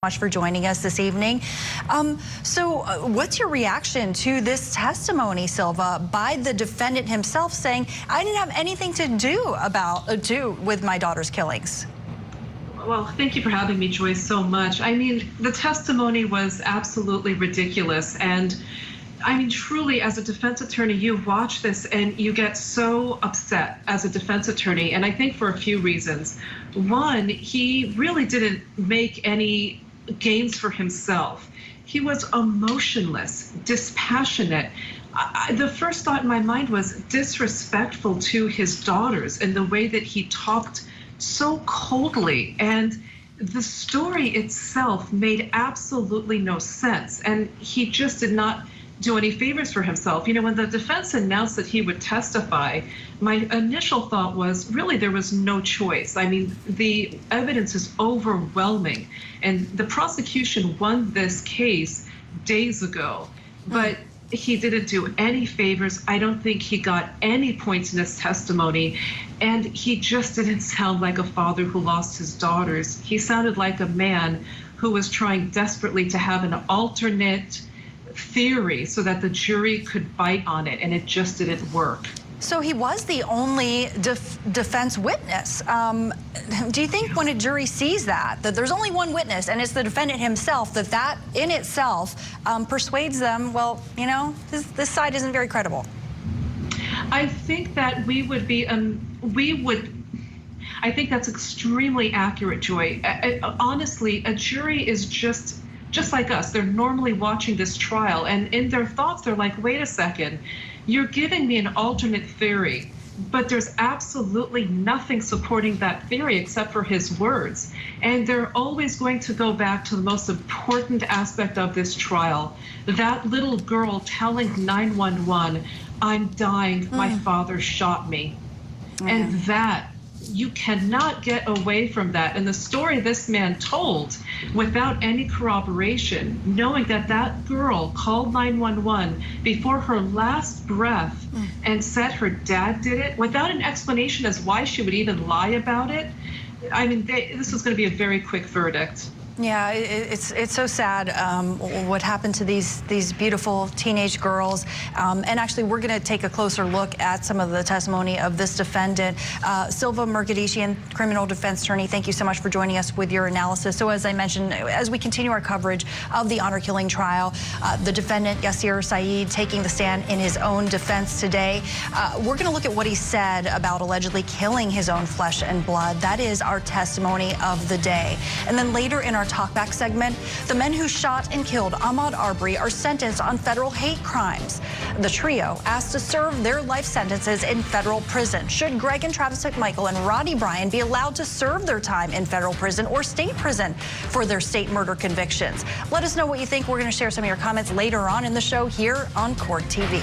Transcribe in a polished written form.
Much for joining us this evening. What's your reaction to this testimony, Silva, by the defendant himself saying, I didn't have anything to do with my daughter's killings? Well, thank you for having me, Joyce, so much. I mean, the testimony was absolutely ridiculous. And I mean, truly, as a defense attorney, you watch this and you get so upset as a defense attorney. And I think for a few reasons. One, he really didn't make any gains for himself. He was emotionless, dispassionate. The first thought in my mind was disrespectful to his daughters in the way that he talked so coldly. And the story itself made absolutely no sense. And he just did not do any favors for himself. You know, when the defense announced that he would testify, my initial thought was really there was no choice. I mean, the evidence is overwhelming, and the prosecution won this case days ago, but he didn't do any favors. I don't think he got any points in his testimony, and he just didn't sound like a father who lost his daughters. He sounded like a man who was trying desperately to have an alternate theory so that the jury could bite on it, and it just didn't work. So he was the only defense witness. Do you think when a jury sees that there's only one witness and it's the defendant himself, that in itself persuades them, well, you know, this side isn't very credible? I think that we would be, I think that's extremely accurate, Joy. Honestly, a jury is just like us. They're normally watching this trial, and in their thoughts, they're like, wait a second, you're giving me an alternate theory, but there's absolutely nothing supporting that theory except for his words. And they're always going to go back to the most important aspect of this trial, that little girl telling 911, I'm dying, my father shot me. And that, you cannot get away from that. And the story this man told without any corroboration, knowing that that girl called 911 before her last breath and said her dad did it, without an explanation as why she would even lie about it. I mean, this was going to be a very quick verdict. Yeah, it's so sad what happened to these beautiful teenage girls. And actually, we're going to take a closer look at some of the testimony of this defendant. Silva Mercadishian, criminal defense attorney, thank you so much for joining us with your analysis. So as I mentioned, as we continue our coverage of the honor killing trial, the defendant, Yasir Saeed, taking the stand in his own defense today. We're going to look at what he said about allegedly killing his own flesh and blood. That is our testimony of the day. And then later in our talkback segment, the men who shot and killed Ahmaud Arbery are sentenced on federal hate crimes. The trio asked to serve their life sentences in federal prison. Should Greg and Travis McMichael and Roddy Bryan be allowed to serve their time in federal prison or state prison for their state murder convictions? Let us know what you think. We're going to share some of your comments later on in the show here on Court TV.